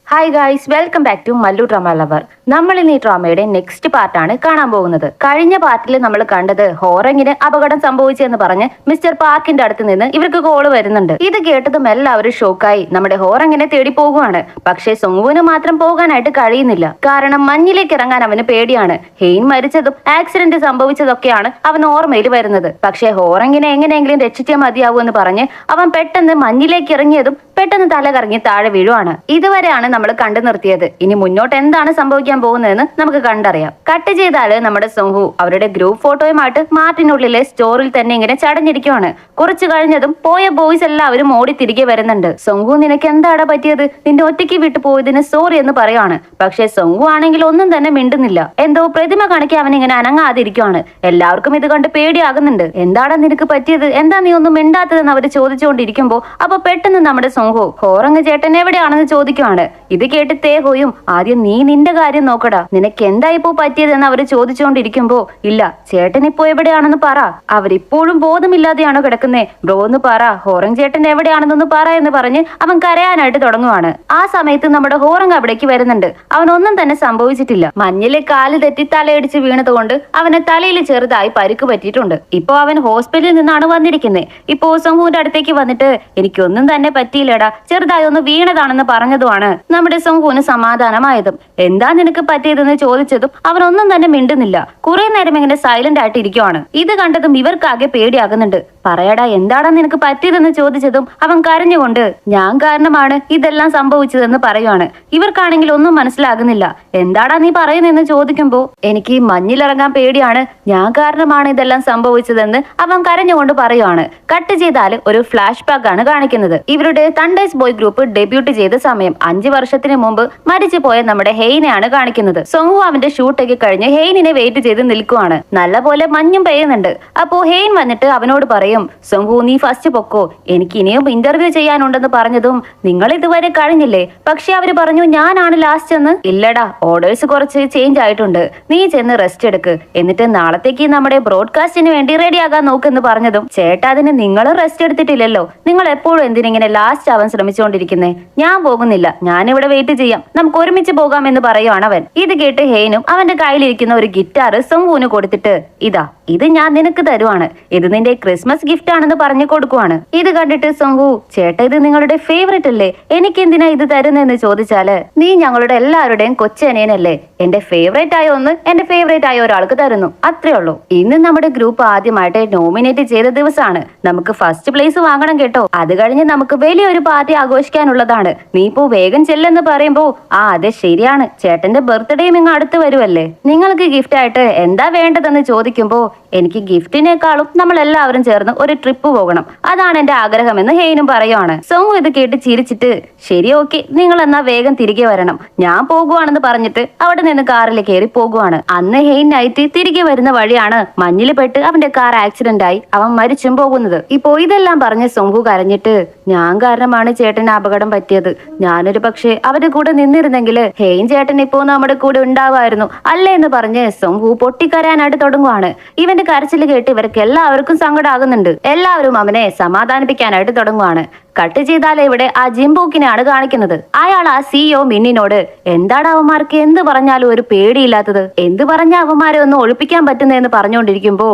Hi guys, welcome back to Mallu drama lover. നമ്മൾ ഇന്ന് ഈ ഡ്രാമയുടെ നെക്സ്റ്റ് പാർട്ടാണ് കാണാൻ പോകുന്നത്. കഴിഞ്ഞ പാർട്ടിൽ നമ്മൾ കണ്ടത് ഹോറങ്ങിന് അപകടം സംഭവിച്ചെന്ന് പറഞ്ഞ് മിസ്റ്റർ പാർക്കിന്റെ അടുത്ത് നിന്ന് ഇവർക്ക് കോള് വരുന്നുണ്ട്. ഇത് കേട്ടതും എല്ലാവരും ഷോക്കായി നമ്മുടെ ഹോറങ്ങിനെ തേടി പോകുവാണ്. പക്ഷേ സൊങ്വുവിന് മാത്രം പോകാനായിട്ട് കഴിയുന്നില്ല. കാരണം മഞ്ഞിലേക്ക് ഇറങ്ങാൻ അവന് പേടിയാണ്. ഹെയിൻ മരിച്ചതും ആക്സിഡന്റ് സംഭവിച്ചതൊക്കെയാണ് അവൻ ഓർമ്മയിൽ വരുന്നത്. പക്ഷേ ഹോറങ്ങിനെ എങ്ങനെയെങ്കിലും രക്ഷിച്ചേ മതിയാവൂ എന്ന് പറഞ്ഞ് അവൻ പെട്ടെന്ന് മഞ്ഞിലേക്ക് ഇറങ്ങിയതും പെട്ടെന്ന് തല കറങ്ങി താഴെ വീഴുവാണ്. ഇതുവരെയാണ് നമ്മൾ കണ്ടു നിർത്തിയത്. ഇനി മുന്നോട്ട് എന്താണ് സംഭവിക്കാൻ പോകുന്നതെന്ന് നമുക്ക് കണ്ടറിയാം. കട്ട് ചെയ്താല് നമ്മുടെ സൊങ്ഹു അവരുടെ ഗ്രൂപ്പ് ഫോട്ടോയുമായിട്ട് മാർട്ടിനുള്ളിലെ സ്റ്റോറിൽ തന്നെ ഇങ്ങനെ ചടഞ്ഞിരിക്കുവാണ്. കുറച്ചു കഴിഞ്ഞതും പോയ ബോയ്സ് എല്ലാവരും ഓടി തിരികെ വരുന്നുണ്ട്. സൊങ്ഹു, നിനക്ക് എന്താണ് പറ്റിയത്? നിന്റെ ഒറ്റയ്ക്ക് വിട്ടു പോയതിന് സോറി എന്ന് പറയാണ്. പക്ഷെ സൊങ്ഹു ആണെങ്കിൽ ഒന്നും തന്നെ മിണ്ടുന്നില്ല. എന്തോ പ്രതിമ കാണിക്കാൻ അവൻ ഇങ്ങനെ അനങ്ങാതിരിക്കുവാണ്. എല്ലാവർക്കും ഇത് കണ്ട് പേടിയാകുന്നുണ്ട്. എന്താണ് നിനക്ക് പറ്റിയത്? എന്താ നീ ഒന്നും മിണ്ടാത്തതെന്ന് അവര് ചോദിച്ചുകൊണ്ടിരിക്കുമ്പോ അപ്പൊ പെട്ടെന്ന് നമ്മുടെ സൊങ്ഹു ഹോറങ് ചേട്ടൻ എവിടെയാണെന്ന് ചോദിക്കുവാണ്. ഇത് കേട്ട് തേഹോയും ആദ്യം നീ നിന്റെ കാര്യം നോക്കടാ, നിനക്ക് എന്താ ഇപ്പോ പറ്റിയതെന്ന് അവര് ചോദിച്ചുകൊണ്ടിരിക്കുമ്പോ ഇല്ല ചേട്ടൻ ഇപ്പോ എവിടെയാണെന്ന് പറ, അവരിപ്പോഴും ബോധമില്ലാതെയാണോ കിടക്കുന്നേ, ബ്രോ എന്ന് പറ, ഹോറങ് ചേട്ടൻ എവിടെയാണെന്നൊന്ന് പറ എന്ന് പറഞ്ഞ് അവൻ കരയാനായിട്ട് തുടങ്ങുവാണ്. ആ സമയത്ത് നമ്മുടെ ഹോറങ് അവിടേക്ക് വരുന്നുണ്ട്. അവനൊന്നും തന്നെ സംഭവിച്ചിട്ടില്ല. മഞ്ഞിലെ കാല് തെറ്റി തലയടിച്ച് വീണതുകൊണ്ട് അവന് തലയിൽ ചെറുതായി പരിക്ക് പറ്റിയിട്ടുണ്ട്. ഇപ്പോ അവൻ ഹോസ്പിറ്റലിൽ നിന്നാണ് വന്നിരിക്കുന്നത്. ഇപ്പോ സൊങ്ഹുവിന്റെ അടുത്തേക്ക് വന്നിട്ട് എനിക്കൊന്നും തന്നെ പറ്റിയില്ലടാ, ചെറുതായി ഒന്ന് വീണതാണെന്ന് പറഞ്ഞതുമാണ് നമ്മുടെ സൊങ്ഹുവിന് സമാധാനമായതും. എന്താ നിനക്ക് പറ്റിയതെന്ന് ചോദിച്ചതും അവനൊന്നും തന്നെ മിണ്ടുന്നില്ല. കുറെ നേരം ഇങ്ങനെ സൈലന്റ് ആയിട്ട് ഇരിക്കുവാണ്. ഇത് കണ്ടതും ഇവർക്കാകെ പേടിയാകുന്നുണ്ട്. പറയടാ, എന്താടാ നിനക്ക് പറ്റിയതെന്ന് ചോദിച്ചതും അവൻ കരഞ്ഞുകൊണ്ട് ഞാൻ കാരണമാണ് ഇതെല്ലാം സംഭവിച്ചതെന്ന് പറയുവാണ്. ഇവർക്കാണെങ്കിൽ ഒന്നും മനസ്സിലാകുന്നില്ല. എന്താടാ നീ പറയുന്നതെന്ന് ചോദിക്കുമ്പോ എനിക്ക് മഞ്ഞിലിറങ്ങാൻ പേടിയാണ്, ഞാൻ കാരണമാണ് ഇതെല്ലാം സംഭവിച്ചതെന്ന് അവൻ കരഞ്ഞുകൊണ്ട് പറയുവാണ്. കട്ട് ചെയ്താൽ ഒരു ഫ്ലാഷ് ബാക്ക് ആണ് കാണിക്കുന്നത്. ഇവരുടെ തണ്ടേഴ്സ് ബോയ് ഗ്രൂപ്പ് ഡെബ്യൂട്ട് ചെയ്ത സമയം 5 വർഷത്തിന് മുമ്പ് മരിച്ചു പോയ നമ്മുടെ ഹെയിനെയാണ് കാണിക്കുന്നത്. സൊങ്ഹു അവന്റെ ഷൂട്ടൊക്കെ കഴിഞ്ഞ് ഹെയിനിനെ വെയിറ്റ് ചെയ്ത് നിൽക്കുവാണ്. നല്ലപോലെ മഞ്ഞും പെയ്യുന്നുണ്ട്. അപ്പോ ഹെയിൻ വന്നിട്ട് അവനോട് പറയും, സൊങ്ഹു നീ ഫസ്റ്റ് പൊക്കോ, എനിക്ക് ഇനിയും ഇന്റർവ്യൂ ചെയ്യാനുണ്ടെന്ന് പറഞ്ഞതും നിങ്ങൾ ഇതുവരെ കഴിഞ്ഞില്ലേ? പക്ഷെ അവര് പറഞ്ഞു ഞാനാണ് ലാസ്റ്റ് എന്ന്. ഇല്ലടാ, ഓർഡേഴ്സ് കുറച്ച് ചേഞ്ച് ആയിട്ടുണ്ട്, നീ ചെന്ന് റെസ്റ്റ് എടുക്ക്, എന്നിട്ട് നാളത്തേക്ക് നമ്മുടെ ബ്രോഡ്കാസ്റ്റിന് വേണ്ടി റെഡിയാകാൻ നോക്കെന്ന് പറഞ്ഞതും ചേട്ടാ അതിന് നിങ്ങൾ റെസ്റ്റ് എടുത്തിട്ടില്ലല്ലോ, നിങ്ങൾ എപ്പോഴും എന്തിനിങ്ങനെ ലാസ്റ്റ് ആവാൻ ശ്രമിച്ചുകൊണ്ടിരിക്കുന്നേ? ഞാൻ പോകുന്നില്ല, ഞാനിവിടെ വെയിറ്റ് ചെയ്യാം, നമുക്ക് ഒരുമിച്ച് പോകാം എന്ന് പറയുവാണ് അവൻ. ഇത് കേട്ട് ഹെയിനും അവന്റെ കയ്യിലിരിക്കുന്ന ഒരു ഗിറ്റാർ സൊങ്ഹുവിന് കൊടുത്തിട്ട് ഇതാ ഇത് ഞാൻ നിനക്ക് തരുവാണ്, ഇത് നിന്റെ ക്രിസ്മസ് ഗിഫ്റ്റ് ആണെന്ന് പറഞ്ഞു കൊടുക്കുവാണ്. ഇത് കണ്ടിട്ട് സൊങ്ഹു ചേട്ടാ ഇത് നിങ്ങളുടെ ഫേവറേറ്റ് അല്ലേ, എനിക്ക് എന്തിനാ ഇത് തരുന്നെന്ന് ചോദിച്ചാല് നീ ഞങ്ങളുടെ എല്ലാവരുടെയും കൊച്ചനിയനല്ലേ, എന്റെ ഫേവറേറ്റ് ആയ ഒന്ന് എന്റെ ഫേവറേറ്റ് ആയ ഒരാൾക്ക് തരുന്നു, അത്രേ ഉള്ളൂ. ഇന്ന് നമ്മുടെ ഗ്രൂപ്പ് ആദ്യമായിട്ട് നോമിനേറ്റ് ചെയ്ത ദിവസമാണ്, നമുക്ക് ഫസ്റ്റ് പ്ലേസ് വാങ്ങണം കേട്ടോ, അത് കഴിഞ്ഞ് നമുക്ക് വലിയൊരു പാർട്ടി ആഘോഷിക്കാനുള്ളതാണ്, നീ ഇപ്പോ വേഗം ചെല്ലെന്ന് പറയുമ്പോ അതെ ശരിയാണ്, ചേട്ടന്റെ ബർത്ത്ഡേയും ഇങ്ങ് അടുത്ത് വരുമല്ലേ, നിങ്ങൾക്ക് ഗിഫ്റ്റ് ആയിട്ട് എന്താ വേണ്ടതെന്ന് ചോദിക്കുമ്പോ എനിക്ക് ഗിഫ്റ്റിനേക്കാളും നമ്മൾ എല്ലാവരും ചേർന്ന് ഒരു ട്രിപ്പ് പോകണം, അതാണ് എന്റെ ആഗ്രഹമെന്ന് ഹെയിനും പറയുവാണ്. സോങ് ഇത് കേട്ട് ചിരിച്ചിട്ട് ശരി ഓക്കെ, നിങ്ങൾ എന്നാ വേഗം തിരികെ വരണം, ഞാൻ പോകുവാണെന്ന് പറഞ്ഞിട്ട് അവിടെ നിന്ന് കാറിൽ കയറി പോകുവാണ്. അന്ന് ഹെയിൻ നൈറ്റ് തിരികെ വരുന്ന വഴിയാണ് മഞ്ഞിൽ പെട്ട് അവന്റെ കാർ ആക്സിഡന്റ് ആയി അവൻ മരിച്ചും പോകുന്നത്. ഇപ്പോ ഇതെല്ലാം പറഞ്ഞ് സൊങ്ഹു കരഞ്ഞിട്ട് ഞാൻ കാരണമാണ് ചേട്ടന് അപകടം പറ്റിയത്, ഞാനൊരു പക്ഷേ അവരുടെ കൂടെ നിന്നിരുന്നെങ്കിൽ ഹെയിൻ ചേട്ടൻ ഇപ്പോ നമ്മുടെ കൂടെ ഉണ്ടാവായിരുന്നു അല്ലേ എന്ന് പറഞ്ഞ് സൊങ്ഹു പൊട്ടിക്കരയാനായിട്ട് തുടങ്ങുവാണ്. ഇവന്റെ കരച്ചിൽ കേട്ട് ഇവർക്ക് എല്ലാവർക്കും സങ്കടമാകുന്നുണ്ട്. എല്ലാവരും അവനെ സമാധാനിപ്പിക്കാനായിട്ട് തുടങ്ങുവാണ്. കട്ട് ചെയ്താൽ ഇവിടെ ആ ജിംബൂക്കിനെയാണ് കാണിക്കുന്നത്. അയാൾ ആ സിഇഒ മിന്നിനോട് എന്താണ് അവന്മാർക്ക് എന്ത് പറഞ്ഞാലും ഒരു പേടിയില്ലാത്തത്, എന്ത് പറഞ്ഞ അവന്മാരെ ഒന്ന് ഒഴിപ്പിക്കാൻ പറ്റുന്നതെന്ന് പറഞ്ഞുകൊണ്ടിരിക്കുമ്പോ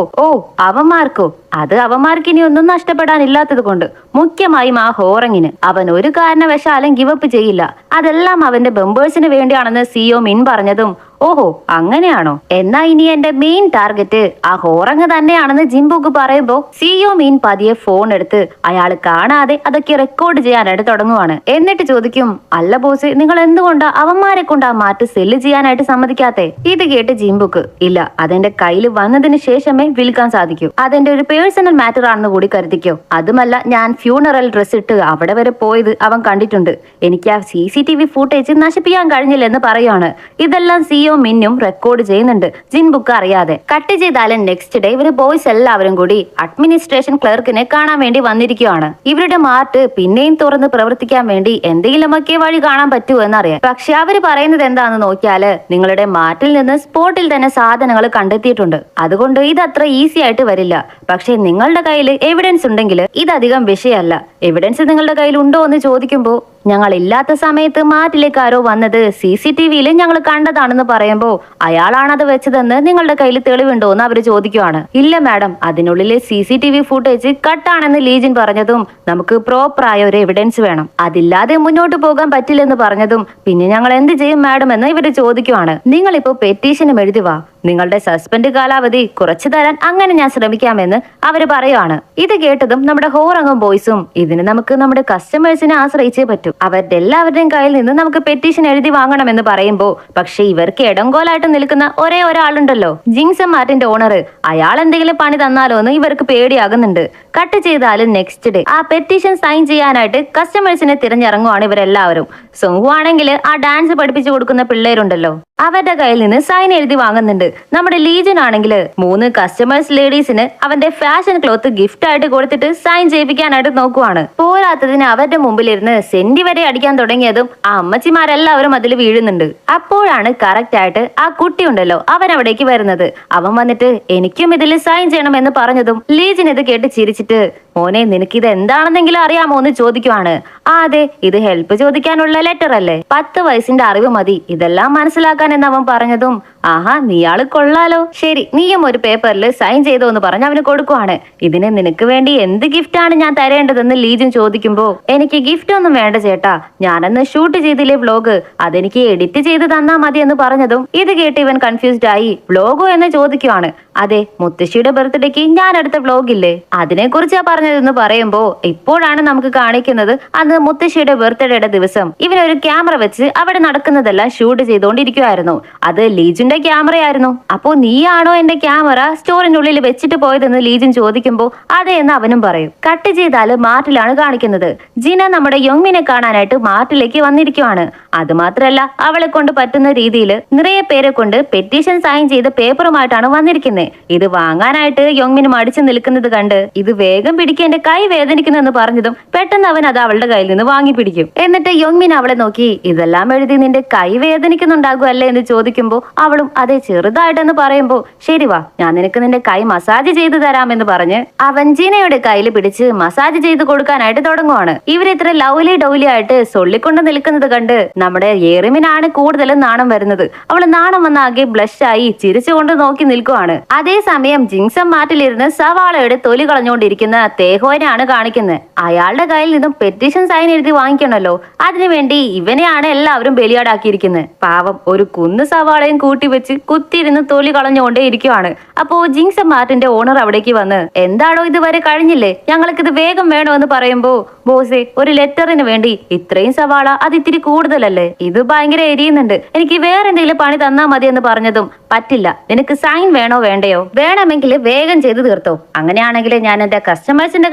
അവന്മാർക്കോ, അത് അവന്മാർക്ക് ഇനി ഒന്നും നഷ്ടപ്പെടാനില്ലാത്തത് കൊണ്ട്, മുഖ്യമായും ആ ഹോറങ്ങിന് അവൻ ഒരു കാരണവശാലും ഗിവപ്പ് ചെയ്യില്ല, അതെല്ലാം അവന്റെ ബംബേഴ്സിന് വേണ്ടിയാണെന്ന് സിഇഒ മിൻ പറഞ്ഞതും ഓഹോ അങ്ങനെയാണോ, എന്നാ ഇനി എന്റെ മെയിൻ ടാർഗറ്റ് ആ ഹോറങ് തന്നെയാണെന്ന് ജിംബുക്ക് പറയുമ്പോ സിഇഒ മീൻ പതിയെ ഫോൺ എടുത്ത് അയാൾ കാണാതെ അതൊക്കെ റെക്കോർഡ് ചെയ്യാനായിട്ട് തുടങ്ങുവാണ്. എന്നിട്ട് ചോദിക്കും അല്ല ബോസ്, നിങ്ങൾ എന്തുകൊണ്ടാ അവന്മാരെ കൊണ്ട് ആ മാറ്റ് സെല്ല് ചെയ്യാനായിട്ട് സമ്മതിക്കാത്തെ? ഇത് കേട്ട് ജിംബുക്ക് ഇല്ല, അതെന്റെ കയ്യിൽ വന്നതിന് ശേഷമേ വിൽക്കാൻ സാധിക്കൂ, അതെന്റെ ഒരു പേഴ്സണൽ മാറ്റർ ആണെന്ന് കൂടി കരുതിക്കോ, അതുമല്ല ഞാൻ ഫ്യൂണറൽ ഡ്രസ് ഇട്ട് അവിടെ വരെ പോയത് അവൻ കണ്ടിട്ടുണ്ട്, എനിക്ക് ആ CCTV ഫൂട്ടേജ് നശിപ്പിക്കാൻ കഴിഞ്ഞില്ലെന്ന് പറയുവാണ്. ഇതെല്ലാം സിഇഒ മിന്നും റെക്കോർഡ് ചെയ്യുന്നുണ്ട്, ജിൻബുക്ക് അറിയാതെ. കട്ട് ചെയ്താലും നെക്സ്റ്റ് ഡേ ഇവര് ബോയ്സ് എല്ലാവരും കൂടി അഡ്മിനിസ്ട്രേഷൻ ക്ലർക്കിനെ കാണാൻ വേണ്ടി വന്നിരിക്കുകയാണ്. ഇവരുടെ മാർട്ട് പിന്നെയും തുറന്ന് പ്രവർത്തിക്കാൻ വേണ്ടി എന്തെങ്കിലുമൊക്കെ വഴി കാണാൻ പറ്റുമോ എന്നറിയാം. പക്ഷെ അവര് പറയുന്നത് എന്താണെന്ന് നോക്കിയാല് നിങ്ങളുടെ മാർട്ടിൽ നിന്ന് സ്പോട്ടിൽ തന്നെ സാധനങ്ങൾ കണ്ടെത്തിയിട്ടുണ്ട്, അതുകൊണ്ട് ഇതത്ര ഈസി ആയിട്ട് വരില്ല, പക്ഷെ നിങ്ങളുടെ കയ്യിൽ എവിഡൻസ് ഉണ്ടെങ്കിൽ ഇതധികം വിഷയമല്ല, എവിഡൻസ് നിങ്ങളുടെ കയ്യിൽ ഉണ്ടോ എന്ന് ചോദിക്കുമ്പോ ഞങ്ങൾ ഇല്ലാത്ത സമയത്ത് മാറ്റിലേക്ക് ആരോ വന്നത് CCTV-യിൽ ഞങ്ങൾ കണ്ടതാണെന്ന് പറയുമ്പോ അയാളാണത് വെച്ചതെന്ന് നിങ്ങളുടെ കയ്യിൽ തെളിവുണ്ടോ എന്ന് അവര് ചോദിക്കുവാണ്. ഇല്ല മാഡം, അതിനുള്ളിലെ CCTV ഫുട്ടേജ് കട്ടാണെന്ന് ലീജിൻ പറഞ്ഞതും നമുക്ക് പ്രോപ്പറായ ഒരു എവിഡൻസ് വേണം, അതില്ലാതെ മുന്നോട്ട് പോകാൻ പറ്റില്ലെന്ന് പറഞ്ഞതും പിന്നെ ഞങ്ങൾ എന്ത് ചെയ്യും മാഡം എന്ന് ഇവര് ചോദിക്കുവാണ്. നിങ്ങളിപ്പോ പെറ്റീഷനും എഴുതി വാ, നിങ്ങളുടെ സസ്പെൻഡ് കാലാവധി കുറച്ചു തരാൻ അങ്ങനെ ഞാൻ ശ്രമിക്കാമെന്ന് അവര് പറയുവാണ്. ഇത് കേട്ടതും നമ്മുടെ ഹോറങ്ങും ബോയ്സും ഇതിന് നമുക്ക് നമ്മുടെ കസ്റ്റമേഴ്സിനെ ആശ്രയിച്ചേ പറ്റൂ, അവരുടെ എല്ലാവരുടെയും കയ്യിൽ നിന്ന് നമുക്ക് പെറ്റീഷൻ എഴുതി വാങ്ങണമെന്ന് പറയുമ്പോ പക്ഷെ ഇവർക്ക് ഇടങ്കോലായിട്ട് നിൽക്കുന്ന ഒരേ ഒരാളുണ്ടല്ലോ, ജിങ്സം മാർട്ടിന്റെ ഓണർ. അയാൾ എന്തെങ്കിലും പണി തന്നാലോ എന്ന് ഇവർക്ക് പേടിയാകുന്നുണ്ട്. കട്ട് ചെയ്താലും നെക്സ്റ്റ് ഡേ ആ പെറ്റീഷൻ സൈൻ ചെയ്യാനായിട്ട് കസ്റ്റമേഴ്സിനെ തിരഞ്ഞിറങ്ങുവാണ് ഇവരെല്ലാവരും. സോഹു ആണെങ്കിൽ ആ ഡാൻസ് പഠിപ്പിച്ചു കൊടുക്കുന്ന പിള്ളേരുണ്ടല്ലോ അവരുടെ കയ്യിൽ നിന്ന് സൈൻ എഴുതി വാങ്ങുന്നുണ്ട്. നമ്മുടെ ലീജൻ ആണെങ്കിൽ 3 കസ്റ്റമേഴ്സ് ലേഡീസിന് അവന്റെ ഫാഷൻ ക്ലോത്ത് ഗിഫ്റ്റ് ആയിട്ട് കൊടുത്തിട്ട് സൈൻ ചെയ്യിപ്പിക്കാനായിട്ട് നോക്കുവാണ്. പോരാത്തതിന് അവരുടെ മുമ്പിലിരുന്ന് സെന്റി വരെ അടിക്കാൻ തുടങ്ങിയതും ആ അമ്മച്ചിമാരെല്ലാവരും അതിൽ വീഴുന്നുണ്ട്. അപ്പോഴാണ് കറക്റ്റ് ആയിട്ട് ആ കുട്ടി ഉണ്ടല്ലോ അവൻ അവിടേക്ക് വരുന്നത്. അവൻ വന്നിട്ട് എനിക്കും ഇതിൽ സൈൻ ചെയ്യണമെന്ന് പറഞ്ഞതും ലീജൻ ഇത് കേട്ട് ചിരിച്ചിട്ട് മോനെ നിനക്കിത് എന്താണെന്നെങ്കിലും അറിയാമോ എന്ന് ചോദിക്കുവാണ്. അതെ, ഇത് ഹെൽപ്പ് ചോദിക്കാനുള്ള ലെറ്റർ അല്ലേ, 10 വയസ്സിന്റെ അറിവ് മതി ഇതെല്ലാം മനസ്സിലാക്കാൻ എന്ന് അവൻ പറഞ്ഞതും ആഹാ നീയാള് കൊള്ളാലോ, ശരി നീയും ഒരു പേപ്പറിൽ സൈൻ ചെയ്തോ എന്ന് പറഞ്ഞ് അവന് കൊടുക്കുവാണ്. ഇതിന് നിനക്ക് വേണ്ടി എന്ത് ഗിഫ്റ്റ് ആണ് ഞാൻ തരേണ്ടതെന്ന് ലീജൻ ചോദിക്കുമ്പോ എനിക്ക് ഗിഫ്റ്റ് ഒന്നും വേണ്ട ചേട്ടാ, ഞാനന്ന് ഷൂട്ട് ചെയ്തില്ലേ വ്ലോഗ്, അതെനിക്ക് എഡിറ്റ് ചെയ്ത് തന്നാ മതി എന്ന് പറഞ്ഞതും ഇത് കേട്ട് ഇവൻ കൺഫ്യൂസ്ഡ് ആയി. വ്ലോഗോ എന്ന് ചോദിക്കുവാണ്. അതെ, മുത്തശ്ശിയുടെ ബർത്ത്ഡേക്ക് ഞാൻ അടുത്ത വ്ലോഗ് ഇല്ലേ അതിനെ കുറിച്ചാ പറഞ്ഞതെന്ന് പറയുമ്പോ ഇപ്പോഴാണ് നമുക്ക് കാണിക്കുന്നത് അന്ന് മുത്തശ്ശിയുടെ ബർത്ത്ഡേയുടെ ദിവസം ഇവനൊരു ക്യാമറ വെച്ച് അവിടെ നടക്കുന്നതെല്ലാം ഷൂട്ട് ചെയ്തുകൊണ്ടിരിക്കുവായിരുന്നു. അത് ലീജിന്റെ ക്യാമറയായിരുന്നു. അപ്പോ നീയാണോ എന്റെ ക്യാമറ സ്റ്റോറിനുള്ളിൽ വെച്ചിട്ട് പോയതെന്ന് ലീജിൻ ചോദിക്കുമ്പോ അതെ എന്ന് അവനും പറയും. കട്ട് ചെയ്താല് മാർട്ടിലാണ് കാണിക്കുന്നത്. ജിന നമ്മുടെ യോങ്മിനെ കാണാനായിട്ട് മാർട്ടിലേക്ക് വന്നിരിക്കുവാണ്. അത് മാത്രല്ല അവളെ കൊണ്ട് പറ്റുന്ന രീതിയിൽ നിറയെ പേരെ കൊണ്ട് പെറ്റീഷൻ സൈൻ ചെയ്ത പേപ്പറുമായിട്ടാണ് വന്നിരിക്കുന്നത്. ഇത് വാങ്ങാനായിട്ട് യോങ്മിന് മടിച്ചു നിൽക്കുന്നത് കണ്ട് ഇത് വേഗം പിടിക്കാൻ എന്റെ കൈ വേദനിക്കുന്നെന്ന് പറഞ്ഞതും പെട്ടെന്ന് അവൻ അത് അവളുടെ കയ്യിൽ നിന്ന് വാങ്ങി പിടിക്കും. എന്നിട്ട് യോങ്മിൻ അവളെ നോക്കി ഇതെല്ലാം എഴുതി നിന്റെ കൈ വേദനിക്കുന്നുണ്ടാകും അല്ലേ എന്ന് ചോദിക്കുമ്പോ അവളും അതെ ചെറുതായിട്ടെന്ന് പറയുമ്പോ ശരി വാ ഞാൻ നിനക്ക് നിന്റെ കൈ മസാജ് ചെയ്തു തരാമെന്ന് പറഞ്ഞ് അവൻ ജീനയുടെ കയ്യിൽ പിടിച്ച് മസാജ് ചെയ്ത് കൊടുക്കാനായിട്ട് തുടങ്ങുവാണ്. ഇവരിത്ര ലൗലി ഡൗലി ആയിട്ട് സൊള്ളിക്കൊണ്ട് നിൽക്കുന്നത് കണ്ട് നമ്മുടെ ഏറിമിനാണ് കൂടുതലും നാണം വരുന്നത്. അവള് നാണം വന്നാകെ ബ്ലഷ് ആയി ചിരിച്ചുകൊണ്ട് നോക്കി നിൽക്കുവാണ്. അതേസമയം ജിങ്സം മാറ്റിലിരുന്ന് സവാളയുടെ തൊലി കളഞ്ഞുകൊണ്ടിരിക്കുന്ന തേഹോനെയാണ് കാണിക്കുന്നത്. അയാളുടെ കയ്യിൽ നിന്നും പെറ്റീഷൻ സൈൻ എഴുതി വാങ്ങിക്കണല്ലോ, അതിനുവേണ്ടി ഇവനെയാണ് എല്ലാവരും ബലിയാടാക്കിയിരിക്കുന്നത്. പാവം ഒരു കുന്ന് സവാളയും കൂട്ടി വെച്ച് കുത്തിയിരുന്ന് തൊലി കളഞ്ഞുകൊണ്ടേ ഇരിക്കുവാണ്. അപ്പോ ജിങ്സം മാർട്ടിന്റെ ഓണർ അവിടേക്ക് വന്ന് എന്താണോ ഇതുവരെ കഴിഞ്ഞില്ലേ, ഞങ്ങൾക്കിത് വേഗം വേണമെന്ന് പറയുമ്പോ ബോസേ ഒരു ലെറ്ററിന് വേണ്ടി ഇത്രയും സവാള അത് ഇത്തിരി കൂടുതലല്ലേ, ഇത് ഭയങ്കര എരിയുന്നുണ്ട്, എനിക്ക് വേറെ എന്തെങ്കിലും പണി തന്നാ മതി എന്ന് പറഞ്ഞതും പറ്റില്ല, നിനക്ക് സൈൻ വേണോ വേണ്ടയോ, വേണമെങ്കിൽ വേഗം ചെയ്ത് തീർത്തോ, അങ്ങനെയാണെങ്കിൽ ഞാൻ എന്റെ കസ്റ്റമേഴ്സിന്റെ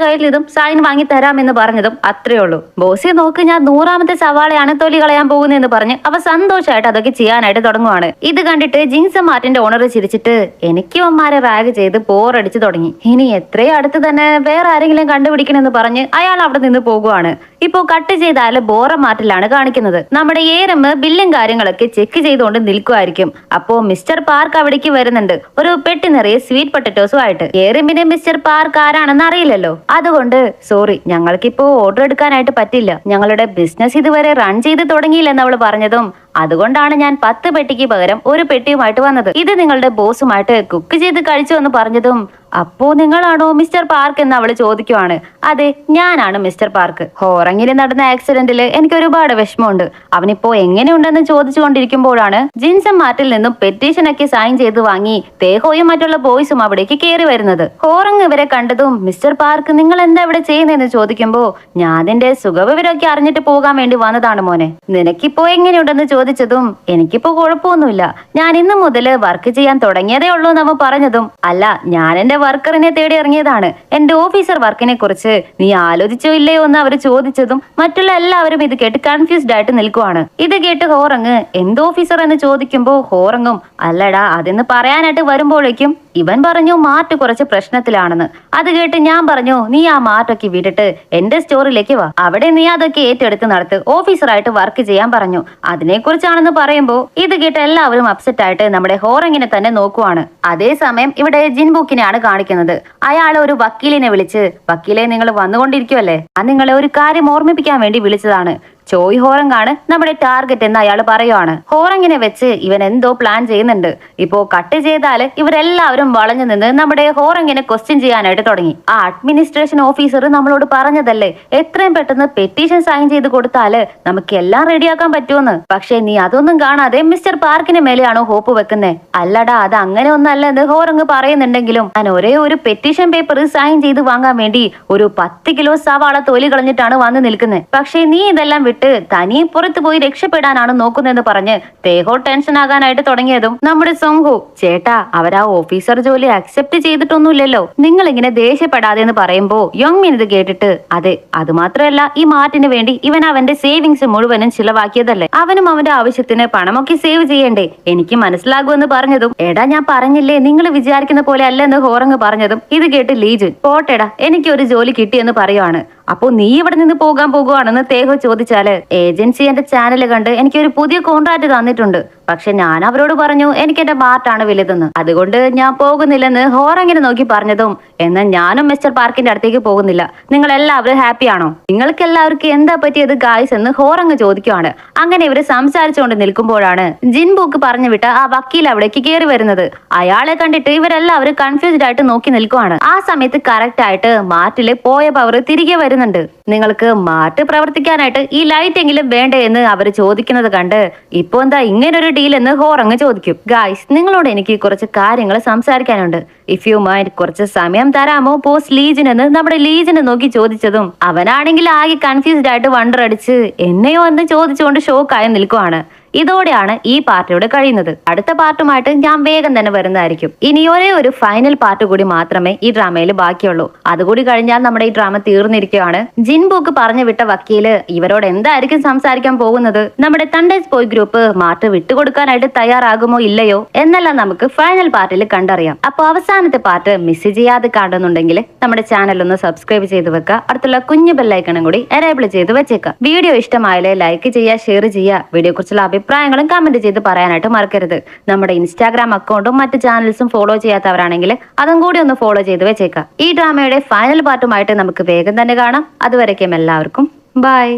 കയ്യിൽ ഇതും സൈൻ വാങ്ങി തരാമെന്ന് പറഞ്ഞതും അത്രേ ഉള്ളൂ. ബോസെ നോക്ക് ഞാൻ 100ാമത്തെ സവാളയാണ് തൊലി കളയാൻ പോകുന്നതെന്ന് പറഞ്ഞ് അവ സന്തോഷമായിട്ട് അതൊക്കെ ചെയ്യാനായിട്ട് തുടങ്ങുവാണ്. ഇത് കണ്ടിട്ട് ജിങ്സം മാർട്ടിന്റെ ഓണർ ചിരിച്ചിട്ട് എനിക്ക് അവന്മാരെ റാഗ് ചെയ്ത് ബോറടിച്ചു തുടങ്ങി, ഇനി എത്രയും അടുത്ത് തന്നെ വേറെ ആരെങ്കിലും കണ്ടുപിടിക്കണമെന്ന് പറഞ്ഞ് അയാൾ അവിടെ നിന്ന് പോകുവാണ്. ഇപ്പോ കട്ട് ചെയ്താല് ബോറ മാർട്ടിലാണ് കാണിക്കുന്നത്. നമ്മുടെ ഏറം ബില്ലും കാര്യങ്ങളൊക്കെ ചെക്ക് ചെയ്തുകൊണ്ട് നിൽക്കുമായിരിക്കും. അപ്പോ മിസ്റ്റർ പാർക്ക് അവിടേക്ക് വരുന്നുണ്ട് ഒരു പെട്ടി നിറയെ സ്വീറ്റ് പൊട്ടറ്റോസും ആയിട്ട്. ഏറിമിന് മിസ്റ്റർ പാർക്ക് ആരാണെന്ന് അറിയില്ലല്ലോ, അതുകൊണ്ട് സോറി ഞങ്ങൾക്കിപ്പോ ഓർഡർ എടുക്കാനായിട്ട് പറ്റില്ല, ഞങ്ങളുടെ ബിസിനസ് ഇതുവരെ റൺ ചെയ്ത് തുടങ്ങിയില്ലെന്ന് അവള് പറഞ്ഞതും അതുകൊണ്ടാണ് ഞാൻ 10 പെട്ടിക്ക് പകരം ഒരു പെട്ടിയുമായിട്ട് വന്നത്, ഇത് നിങ്ങളുടെ ബോസുമായിട്ട് കുക്ക് ചെയ്ത് കഴിച്ചു എന്ന് പറഞ്ഞതും അപ്പോ നിങ്ങളാണോ മിസ്റ്റർ പാർക്ക് എന്ന് അവള് ചോദിക്കുവാണ്. അതെ ഞാനാണ് മിസ്റ്റർ പാർക്ക്. ഹോറങ്ങില് നടന്ന ആക്സിഡന്റില് എനിക്ക് ഒരുപാട് വിഷമമുണ്ട്, അവനിപ്പോ എങ്ങനെയുണ്ടെന്ന് ചോദിച്ചുകൊണ്ടിരിക്കുമ്പോഴാണ് ജിൻസം മാർട്ടിൽ നിന്നും പെറ്റീഷനൊക്കെ സൈൻ ചെയ്ത് വാങ്ങി തേഹോയും മറ്റുള്ള ബോയ്സും അവിടേക്ക് കയറി വരുന്നത്. ഹോറങ് ഇവരെ കണ്ടതും മിസ്റ്റർ പാർക്ക് നിങ്ങൾ എന്താ ഇവിടെ ചെയ്യുന്നതെന്ന് ചോദിക്കുമ്പോ ഞാൻ അതിന്റെ സുഖവിവരമൊക്കെ അറിഞ്ഞിട്ട് പോകാൻ വേണ്ടി വന്നതാണ് മോനെ, നിനക്കിപ്പോ എങ്ങനെയുണ്ടെന്ന് ചോദിച്ചതും എനിക്കിപ്പോ കുഴപ്പമൊന്നുമില്ല, ഞാൻ ഇന്ന് മുതൽ വർക്ക് ചെയ്യാൻ തുടങ്ങിയതേ ഉള്ളൂ എന്ന് അവൻ പറഞ്ഞതും അല്ല ഞാൻ എന്റെ വർക്കറിനെ തേടി ഇറങ്ങിയതാണ്, എന്റെ ഓഫീസർ വർക്കിനെ കുറിച്ച് നീ ആലോചിച്ചോ ഇല്ലയോ എന്ന് അവർ ചോദിച്ചതും മറ്റുള്ള എല്ലാവരും ഇത് കേട്ട് കൺഫ്യൂസ്ഡ് ആയിട്ട് നിൽക്കുവാണ്. ഇത് കേട്ട് ഹോറങ് എന്ത് ഓഫീസർ എന്ന് ചോദിക്കുമ്പോ ഹോറങ്ങും അല്ലടാ അതെന്ന് പറയാനായിട്ട് വരുമ്പോഴേക്കും ഇവൻ പറഞ്ഞു മാർട്ട് കുറച്ച് പ്രശ്നത്തിലാണെന്ന്. അത് കേട്ട് ഞാൻ പറഞ്ഞു നീ ആ മാർട്ടൊക്കെ വിട്ടിട്ട് എന്റെ സ്റ്റോറിലേക്ക് വാ, അവിടെ നീ അതൊക്കെ ഏറ്റെടുത്ത് നടത്ത്, ഓഫീസറായിട്ട് വർക്ക് ചെയ്യാൻ പറഞ്ഞു, അതിനെ കുറിച്ചാണെന്ന് പറയുമ്പോ ഇത് കേട്ട് എല്ലാവരും അപ്സെറ്റ് ആയിട്ട് നമ്മുടെ ഹോറങ്ങിനെ തന്നെ നോക്കുവാണ്. അതേസമയം ഇവിടെ ജിൻബുക്കിനെയാണ് കാണിക്കുന്നത്. അയാൾ ഒരു വക്കീലിനെ വിളിച്ച് വക്കീലെ നിങ്ങൾ വന്നുകൊണ്ടിരിക്കുവല്ലേ, ആ നിങ്ങളെ ഒരു കാര്യം ഓർമ്മിപ്പിക്കാൻ വേണ്ടി വിളിച്ചതാണ്, ചോയ് ഹോറങ്ങാണ് നമ്മുടെ ടാർഗറ്റ് എന്ന് അയാൾ പറയുവാണ്. ഹോറങ്ങിനെ വെച്ച് ഇവൻ എന്തോ പ്ലാൻ ചെയ്യുന്നുണ്ട്. ഇപ്പോ കട്ട് ചെയ്താല് ഇവരെല്ലാവരും വളഞ്ഞു നിന്ന് നമ്മുടെ ഹോറങ്ങിനെ ക്വസ്റ്റ്യൻ ചെയ്യാനായിട്ട് തുടങ്ങി. ആ അഡ്മിനിസ്ട്രേഷൻ ഓഫീസർ നമ്മളോട് പറഞ്ഞതല്ലേ എത്രയും പെട്ടെന്ന് പെറ്റീഷൻ സൈൻ ചെയ്ത് കൊടുത്താല് നമുക്ക് എല്ലാം റെഡിയാക്കാൻ പറ്റുമെന്ന്. പക്ഷെ നീ അതൊന്നും കാണാതെ മിസ്റ്റർ പാർക്കിന് മേലെയാണോ ഹോപ്പ് വെക്കുന്നേ? അല്ലടാ, അത് അങ്ങനെ ഒന്നല്ല എന്ന് ഹോറങ് പറയുന്നുണ്ടെങ്കിലും ഞാൻ ഒരേ ഒരു പെറ്റീഷൻ പേപ്പർ സൈൻ ചെയ്ത് വാങ്ങാൻ വേണ്ടി ഒരു 10 കിലോ സവാള തൊലി കളഞ്ഞിട്ടാണ് വന്ന് നിൽക്കുന്നത്. പക്ഷെ നീ ഇതെല്ലാം വിട്ട് തനിയെ പുറത്തു പോയി രക്ഷപ്പെടാനാണ് നോക്കുന്നതെന്ന് പറഞ്ഞ് തേഹോ ടെൻഷൻ ആകാനായിട്ട് തുടങ്ങിയതും നമ്മുടെ സോങ്ഹു, ചേട്ടാ അവരാ ഓഫീസർ ജോലി അക്സെപ്റ്റ് ചെയ്തിട്ടൊന്നുമില്ലല്ലോ, നിങ്ങൾ ഇങ്ങനെ ദേഷ്യപ്പെടാതെ എന്ന് പറയുമ്പോ യോങ്മിൻ ഇത് കേട്ടിട്ട് അതെ, അത് മാത്രമല്ല ഈ മാർട്ടിന് വേണ്ടി ഇവൻ അവന്റെ സേവിങ്സ് മുഴുവനും ചിലവാക്കിയതല്ലേ, അവനും അവന്റെ ആവശ്യത്തിന് പണമൊക്കെ സേവ് ചെയ്യണ്ടേ, എനിക്ക് മനസ്സിലാകുമെന്ന് പറഞ്ഞതും എടാ ഞാൻ പറഞ്ഞില്ലേ നിങ്ങൾ വിചാരിക്കുന്ന പോലെ അല്ലെന്ന് ഹോറങ് പറഞ്ഞതും ഇത് കേട്ട് ലീജുൻ പോട്ടെടാ എനിക്ക് ഒരു ജോലി കിട്ടിയെന്ന് പറയുവാണ്. അപ്പോ നീ ഇവിടെ നിന്ന് പോകാൻ പോകുവാണെന്ന് തേഹോ ചോദിച്ചാല് ഏജൻസി എന്റെ ചാനൽ കണ്ട് എനിക്കൊരു പുതിയ കോൺട്രാക്ട് തന്നിട്ടുണ്ട്. പക്ഷെ ഞാൻ അവരോട് പറഞ്ഞു എനിക്ക് എന്റെ മാർട്ടാണ് വലുതെന്ന്, അതുകൊണ്ട് ഞാൻ പോകുന്നില്ലെന്ന് ഹോറങ്ങിനെ നോക്കി പറഞ്ഞതും എന്നാൽ ഞാനും മിസ്റ്റർ പാർക്കിന്റെ അടുത്തേക്ക് പോകുന്നില്ല, നിങ്ങൾ എല്ലാവരും ഹാപ്പിയാണോ, നിങ്ങൾക്ക് എല്ലാവർക്കും എന്താ പറ്റിയത് ഗായ്സ് എന്ന് ഹോറങ് ചോദിക്കുവാണ്. അങ്ങനെ ഇവര് സംസാരിച്ചുകൊണ്ട് നിൽക്കുമ്പോഴാണ് ജിൻബുക്ക് പറഞ്ഞു വിട്ട ആ വക്കീൽ അവിടേക്ക് കയറി വരുന്നത്. അയാളെ കണ്ടിട്ട് ഇവരെല്ലാവരും കൺഫ്യൂസ്ഡ് ആയിട്ട് നോക്കി നിൽക്കുവാണ്. ആ സമയത്ത് കറക്റ്റ് ആയിട്ട് മാർട്ടില് പോയ പവർ തിരികെ വരുന്നുണ്ട്. നിങ്ങൾക്ക് മാർട്ട് പ്രവർത്തിക്കാനായിട്ട് ഈ ലൈറ്റ് എങ്കിലും വേണ്ടേ എന്ന് അവർ ചോദിക്കുന്നത് കണ്ട് ഇപ്പൊ എന്താ ഇങ്ങനൊരു ഡീൽ എന്ന് ഹോറങ് ചോദിക്കും. ഗായ്സ് നിങ്ങളോട് എനിക്ക് കുറച്ച് കാര്യങ്ങൾ സംസാരിക്കാനുണ്ട്, ഇഫ് യു മൈൻഡ് കുറച്ച് സമയം തരാമോ പോസ്റ്റ് ലീജൻ എന്ന് നമ്മുടെ ലീജനെ നോക്കി ചോദിച്ചതും അവനാണെങ്കിൽ ആകെ കൺഫ്യൂസ്ഡ് ആയിട്ട് വണ്ടർ അടിച്ച് എന്നെയോ എന്ന് ചോദിച്ചുകൊണ്ട് ഷോക്കായി നിൽക്കുവാണ്. ഇതോടെയാണ് ഈ പാർട്ടിയുടെ കഴിയുന്നത്. അടുത്ത പാർട്ടുമായിട്ട് ഞാൻ വേഗം തന്നെ വരുന്നതായിരിക്കും. ഇനി ഒരേ ഒരു ഫൈനൽ പാർട്ട് കൂടി മാത്രമേ ഈ ഡ്രാമയിൽ ബാക്കിയുള്ളൂ. അതുകൂടി കഴിഞ്ഞാൽ നമ്മുടെ ഈ ഡ്രാമ തീർന്നിരിക്കുകയാണ്. ജിൻബുക്ക് പറഞ്ഞു വിട്ട വക്കീല് ഇവരോട് എന്തായിരിക്കും സംസാരിക്കാൻ പോകുന്നത്, നമ്മുടെ തണ്ടേഴ്സ് ബോയ് ഗ്രൂപ്പ് മാർട്ട് വിട്ടുകൊടുക്കാനായിട്ട് തയ്യാറാകുമോ ഇല്ലയോ എന്നെല്ലാം നമുക്ക് ഫൈനൽ പാർട്ടിൽ കണ്ടറിയാം. അപ്പൊ അവസാനത്തെ പാർട്ട് മിസ് ചെയ്യാതെ കാണുന്നുണ്ടെങ്കിൽ നമ്മുടെ ചാനൽ ഒന്ന് സബ്സ്ക്രൈബ് ചെയ്ത് വെക്കുക, അടുത്തുള്ള കുഞ്ഞു ബെല്ലൈക്കണും കൂടി എനേബിൾ ചെയ്ത് വെച്ചേക്കുക. വീഡിയോ ഇഷ്ടമായാലേ ലൈക്ക് ചെയ്യുക, ഷെയർ ചെയ്യുക, വീഡിയോ കുറിച്ചുള്ള അഭിപ്രായങ്ങളും കമന്റ് ചെയ്ത് പറയാനായിട്ട് മറക്കരുത്. നമ്മുടെ ഇൻസ്റ്റാഗ്രാം അക്കൗണ്ടും മറ്റ് ചാനൽസും ഫോളോ ചെയ്യാത്തവരാണെങ്കിൽ അതും കൂടി ഒന്ന് ഫോളോ ചെയ്ത് വെച്ചേക്കാം. ഈ ഡ്രാമയുടെ ഫൈനൽ പാർട്ടുമായിട്ട് നമുക്ക് വേഗം തന്നെ കാണാം. അതുവരേക്കും എല്ലാവർക്കും ബൈ.